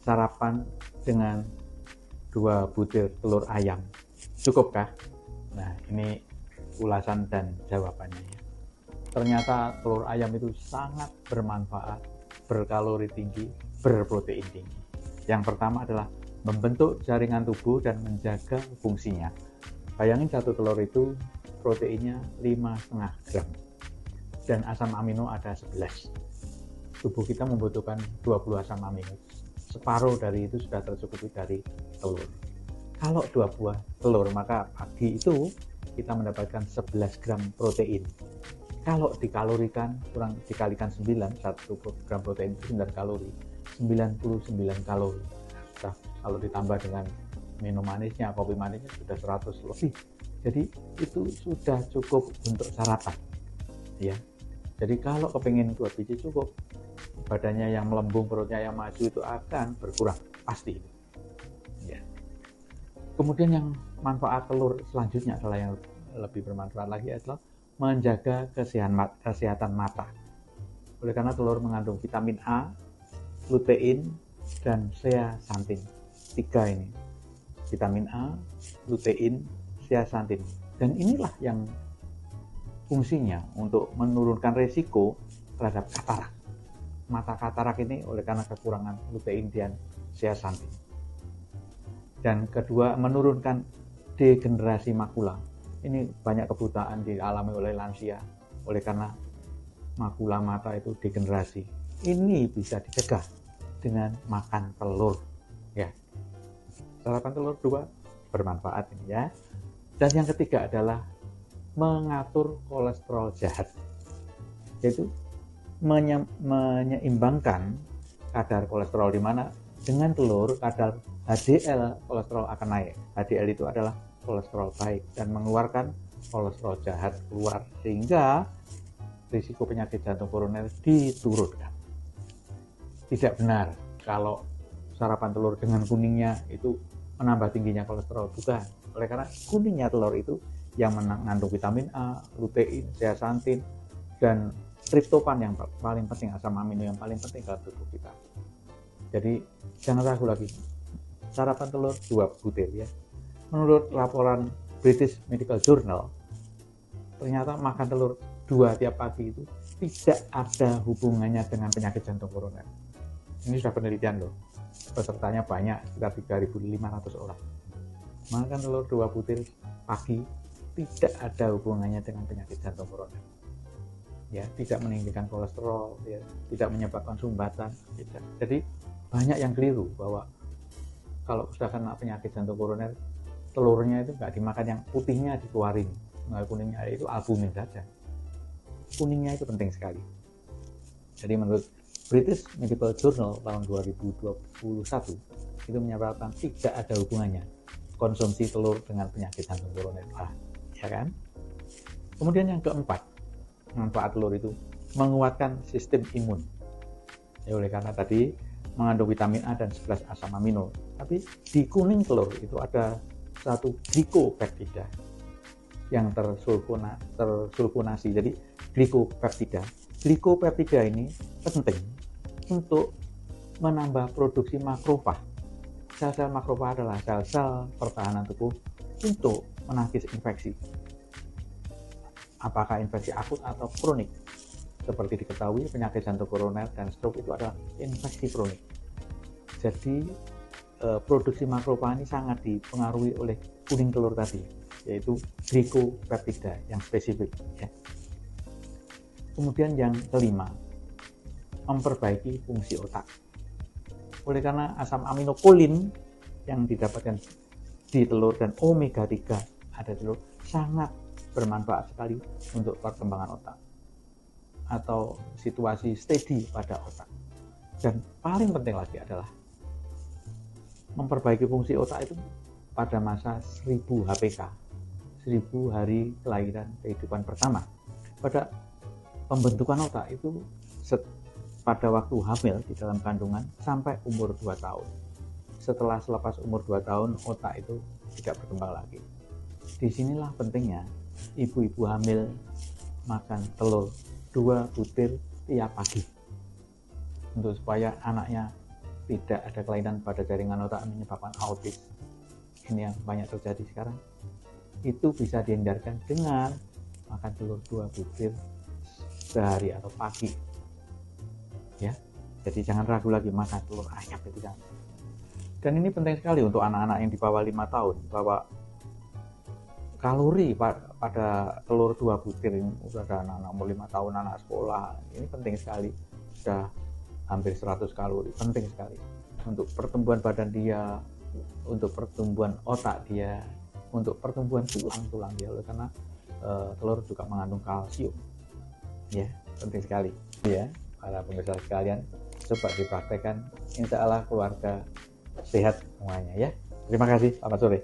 sarapan dengan 2 butir telur ayam, cukupkah? Nah, ini ulasan dan jawabannya ya. Ternyata telur ayam itu sangat bermanfaat, berkalori tinggi, berprotein tinggi. Yang pertama adalah membentuk jaringan tubuh dan menjaga fungsinya. Bayangin satu telur itu proteinnya 5,5 gram dan asam amino ada 11. Tubuh kita membutuhkan 20 asam amino. Separuh dari itu sudah tercukupi dari telur. Kalau 2 buah telur, maka pagi itu kita mendapatkan 11 gram protein. Kalau dikalorikan, kurang dikalikan 9, 1 gram protein itu 9 kalori, 99 kalori. Nah, kalau ditambah dengan minum manisnya, kopi manisnya sudah 100 lebih. Jadi itu sudah cukup untuk sarapan ya. Jadi kalau kepingin 2 biji cukup, badannya yang melembung, perutnya yang maju itu akan berkurang pasti ya. Kemudian yang manfaat telur selanjutnya adalah yang lebih bermanfaat lagi adalah menjaga kesehatan mata. Oleh karena telur mengandung vitamin A, lutein, dan zeaxanthin. 3 ini, vitamin A, lutein, zeaxanthin. Dan inilah yang fungsinya untuk menurunkan resiko terhadap katarak. Mata katarak ini oleh karena kekurangan lutein dan zeaxanthin. Dan kedua, menurunkan degenerasi makula. Ini banyak kebutaan dialami oleh lansia oleh karena makula mata itu degenerasi. Ini bisa dicegah dengan makan telur ya. Sarapan telur 2 bermanfaat ini ya. Dan yang ketiga adalah mengatur kolesterol jahat, yaitu menyeimbangkan kadar kolesterol, di mana dengan telur kadar HDL kolesterol akan naik. HDL itu adalah kolesterol baik dan mengeluarkan kolesterol jahat keluar, sehingga risiko penyakit jantung koroner diturunkan. Tidak benar kalau sarapan telur dengan kuningnya itu menambah tingginya kolesterol, bukan. Oleh karena kuningnya telur itu yang mengandung vitamin A, lutein, zeaxanthin, dan triptofan yang paling penting, asam amino yang paling penting dalam tubuh kita. Jadi jangan ragu lagi, sarapan telur 2 butir ya. Menurut laporan British Medical Journal, ternyata makan telur 2 tiap pagi itu tidak ada hubungannya dengan penyakit jantung koroner. Ini sudah penelitian loh, pesertanya banyak, sekitar 3.500 orang. Makan telur 2 butir pagi tidak ada hubungannya dengan penyakit jantung koroner ya, tidak meninggikan kolesterol ya, tidak menyebabkan sumbatan, tidak. Jadi banyak yang keliru bahwa kalau sudah kena penyakit jantung koroner, telurnya itu nggak dimakan, yang putihnya dikeluarin, nah kuningnya itu albumin saja. Kuningnya itu penting sekali. Jadi menurut British Medical Journal tahun 2021 itu menyebabkan tidak ada hubungannya konsumsi telur dengan penyakit jantung koroner, ya kan? Kemudian yang keempat, manfaat telur itu menguatkan sistem imun. Ya, oleh karena tadi mengandung vitamin A dan 11 asam amino. Tapi di kuning telur itu ada satu glikopeptida yang tersulfonasi. Jadi glikopeptida. Glikopeptida ini penting untuk menambah produksi makrofag. Sel-sel makrofag adalah sel-sel pertahanan tubuh untuk menangkis infeksi. Apakah infeksi akut atau kronik? Seperti diketahui, penyakit jantung koroner dan stroke itu adalah infeksi kronik. Jadi produksi makrofag ini sangat dipengaruhi oleh kuning telur tadi, yaitu glikopeptida yang spesifik ya. Kemudian yang kelima, memperbaiki fungsi otak. Oleh karena asam aminokolin yang didapatkan di telur dan omega 3 ada di telur sangat bermanfaat sekali untuk perkembangan otak atau situasi steady pada otak. Dan paling penting lagi adalah memperbaiki fungsi otak itu pada masa 1000 HPK, 1000 hari kelahiran kehidupan pertama. Pada pembentukan otak itu pada waktu hamil di dalam kandungan sampai umur 2 tahun. Setelah selepas umur 2 tahun, otak itu tidak berkembang lagi. Disinilah pentingnya ibu-ibu hamil makan telur 2 butir tiap pagi untuk supaya anaknya tidak ada kelainan pada jaringan otak menyebabkan autis, ini yang banyak terjadi sekarang, itu bisa dihindarkan dengan makan telur 2 butir sehari atau pagi ya. Jadi jangan ragu lagi, makan telur ayam itu kan. Dan ini penting sekali untuk anak-anak yang di bawah 5 tahun, bahwa kalori pada telur 2 butir ini, udah ada anak-anak umur 5 tahun, anak sekolah, ini penting sekali, sudah hampir 100 kalori, penting sekali untuk pertumbuhan badan dia, untuk pertumbuhan otak dia, untuk pertumbuhan tulang-tulang dia, karena telur juga mengandung kalsium ya, penting sekali ya. Para pemirsa sekalian, coba dipraktekkan, insya Allah keluarga sehat semuanya ya. Terima kasih, selamat sore.